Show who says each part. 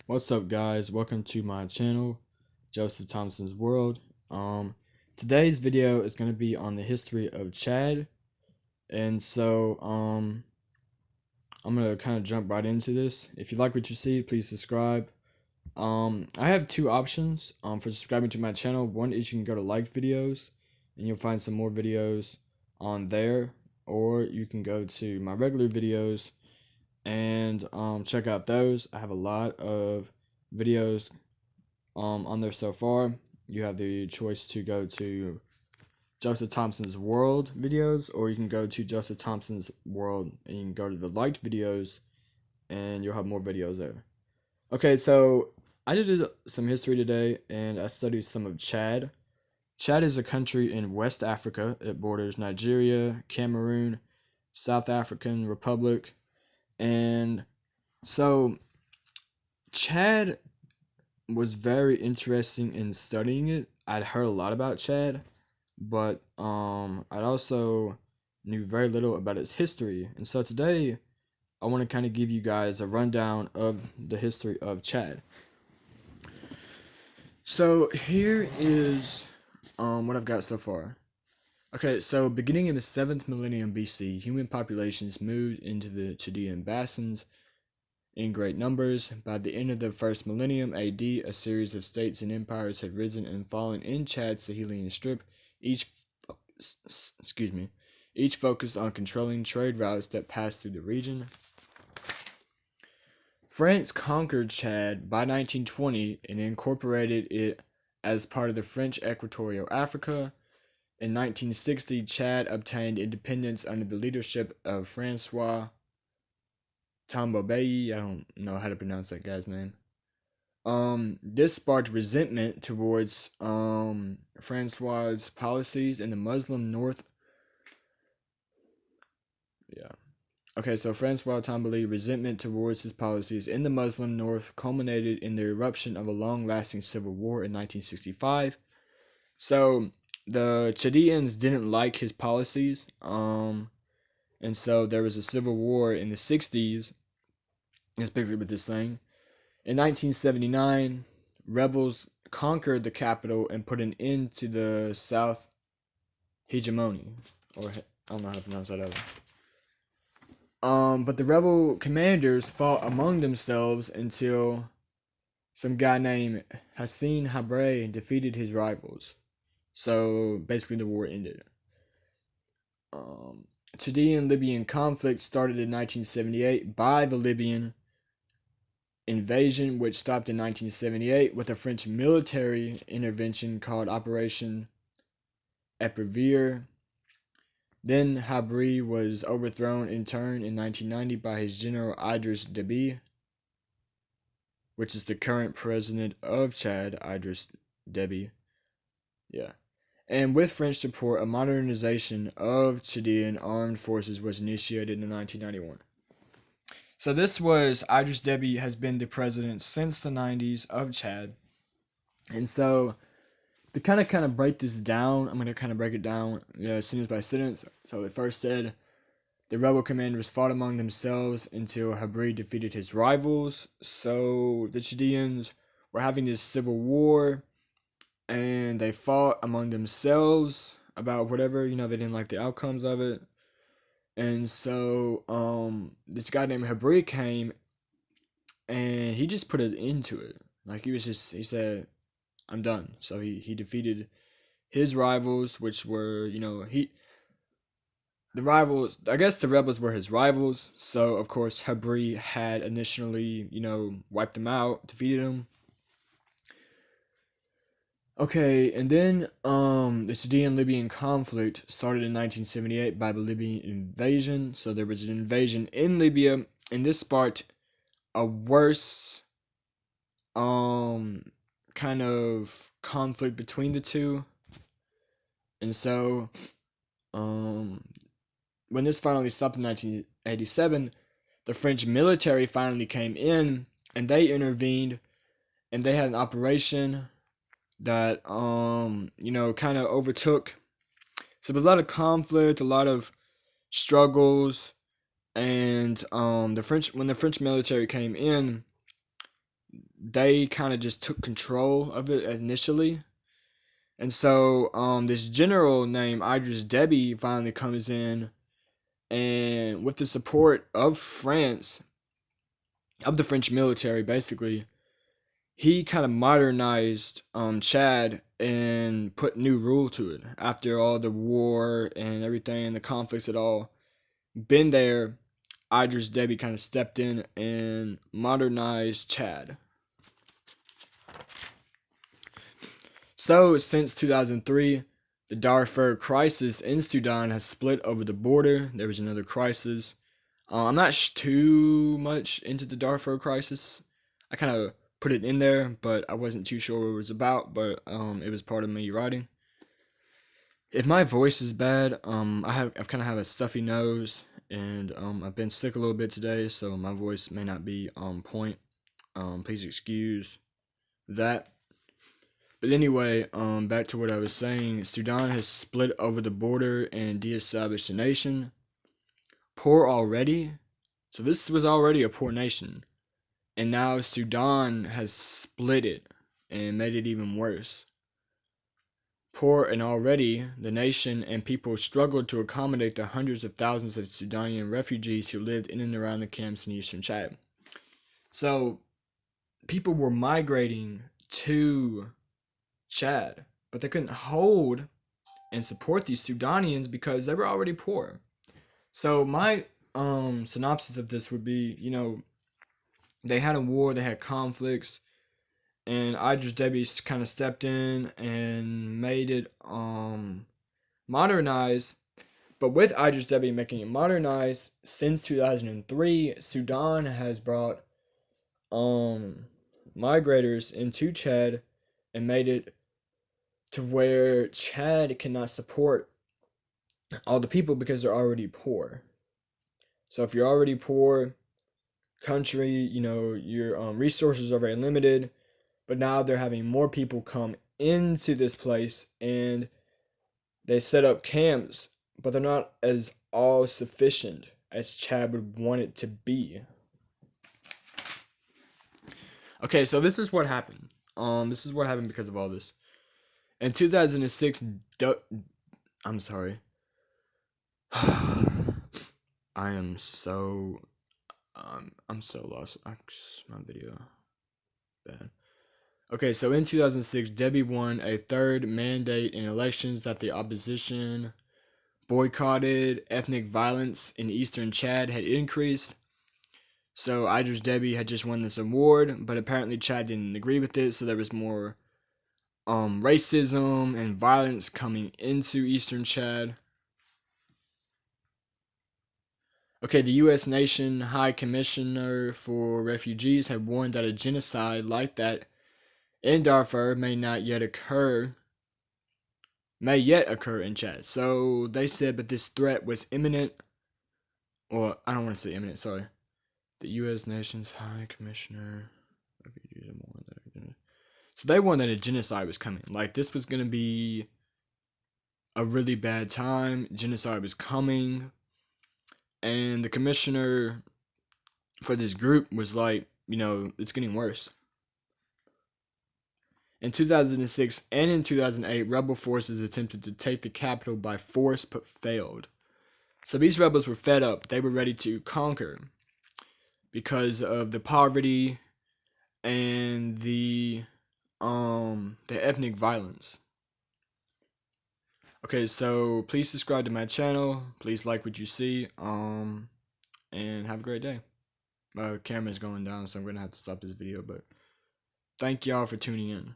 Speaker 1: What's up, guys? Welcome to my channel, Joseph Thompson's World. Today's video is going to be on the history of Chad, and I'm going to kind of jump right into this. If you like what you see, please subscribe. I have two options for subscribing to my channel. One is you can go to liked videos, and you'll find some more videos on there, or you can go to my regular videos and check out those. I have a lot of videos on there so far. You have the choice to go to Joseph Thompson's World videos, or you can go to Joseph Thompson's World and you can go to the liked videos and you'll have more videos there. Okay, so I did some history today and I studied some of Chad. Chad is a country in West Africa. It borders Nigeria, Cameroon, South African Republic, and so Chad was very interesting in studying it. I'd heard a lot about Chad, but I'd also knew very little about its history. And so today I want to kind of give you guys a rundown of the history of Chad. So here is what I've got so far. Okay, so beginning in the 7th millennium BC, human populations moved into the Chaldean basins in great numbers. By the end of the first millennium AD, a series of states and empires had risen and fallen in Chad's Sahelian strip, each focused on controlling trade routes that passed through the region. France conquered Chad by 1920 and incorporated it as part of the French Equatorial Africa. In 1960, Chad obtained independence under the leadership of Francois Tambobei. I don't know how to pronounce that guy's name. This sparked resentment towards Francois's policies in the Muslim North. Okay, so Francois Tamboli resentment towards his policies in the Muslim North culminated in the eruption of a long-lasting civil war in 1965. So the Chaldeans didn't like his policies, and so there was a civil war in the 60s, especially with this thing. In 1979, rebels conquered the capital and put an end to the South hegemony, or I don't know how to pronounce that either. But the rebel commanders fought among themselves until some guy named Hassan Habre defeated his rivals. So basically the war ended. Chaldean-Libyan conflict started in 1978 by the Libyan invasion, which stopped in 1978 with a French military intervention called Operation Epervier. Then Habre was overthrown in turn in 1990 by his general Idris Deby, which is the current president of Chad, Idris Deby. Yeah. And with French support, a modernization of Chaldean armed forces was initiated in 1991. So this was Idris Deby has been the president since the 90s of Chad. And so to kind of break this down, I'm going to kind of break it down sentence by sentence. So it first said, the rebel commanders fought among themselves until Habre defeated his rivals. So the Chaldeans were having this civil war, and they fought among themselves about whatever, they didn't like the outcomes of it. And so this guy named Habre came, and he just put an end to it. Like he said, I'm done. So he defeated his rivals, which were, the rivals, I guess the rebels were his rivals. So, of course, Habre had initially, wiped them out, defeated them. Okay, and then the Chaldean-Libyan conflict started in 1978 by the Libyan invasion. So there was an invasion in Libya, and this sparked a worse kind of conflict between the two. And so when this finally stopped in 1987, the French military finally came in and they intervened, and they had an operation that kind of overtook. So there's a lot of conflict, a lot of struggles, and when the French military came in, they kind of just took control of it initially. And so this general named Idris Deby finally comes in, and with the support of France, of the French military, basically, he kind of modernized Chad and put new rule to it after all the war and everything, the conflicts had all been there. Idris Deby kind of stepped in and modernized Chad. So, since 2003, the Darfur crisis in Sudan has split over the border. There was another crisis. I'm not too much into the Darfur crisis. I kind of put it in there, but I wasn't too sure what it was about, but it was part of me writing. If my voice is bad, I've kind of have a stuffy nose, and I've been sick a little bit today, so my voice may not be on point. Please excuse that. But anyway, back to what I was saying. Sudan has split over the border and de-established a nation. Poor already. So this was already a poor nation. And now Sudan has split it and made it even worse. Poor and already, the nation and people struggled to accommodate the hundreds of thousands of Sudanian refugees who lived in and around the camps in eastern Chad. So, people were migrating to Chad, but they couldn't hold and support these Sudanians because they were already poor. So my synopsis of this would be, they had a war, they had conflicts, and Idris Deby kind of stepped in and made it modernized. But with Idris Deby making it modernized, since 2003, Sudan has brought migrators into Chad and made it to where Chad cannot support all the people because they're already poor. So if you're already poor country, your resources are very limited, but now they're having more people come into this place and they set up camps, but they're not as all sufficient as Chad would want it to be. Okay, so this is what happened. This is what happened because of all this. In 2006, I'm sorry. I am so I'm so lost. My video bad. Okay, so in 2006, Deby won a third mandate in elections that the opposition boycotted. Ethnic violence in eastern Chad had increased. So Idris Deby had just won this award, but apparently Chad didn't agree with it, so there was more racism and violence coming into eastern Chad. Okay, the U.S. Nation High Commissioner for Refugees had warned that a genocide like that in Darfur may yet occur in Chad. So they said, but this threat was imminent. Or I don't want to say imminent. Sorry, the U.S. Nation's High Commissioner. So they warned that a genocide was coming. Like this was gonna be a really bad time. Genocide was coming, and the commissioner for this group was like, it's getting worse. In 2006 and in 2008, rebel forces attempted to take the capital by force but failed. So these rebels were fed up. They were ready to conquer because of the poverty and the ethnic violence. Okay, so please subscribe to my channel. Please like what you see. And have a great day. My camera's going down, so I'm gonna have to stop this video, but thank y'all for tuning in.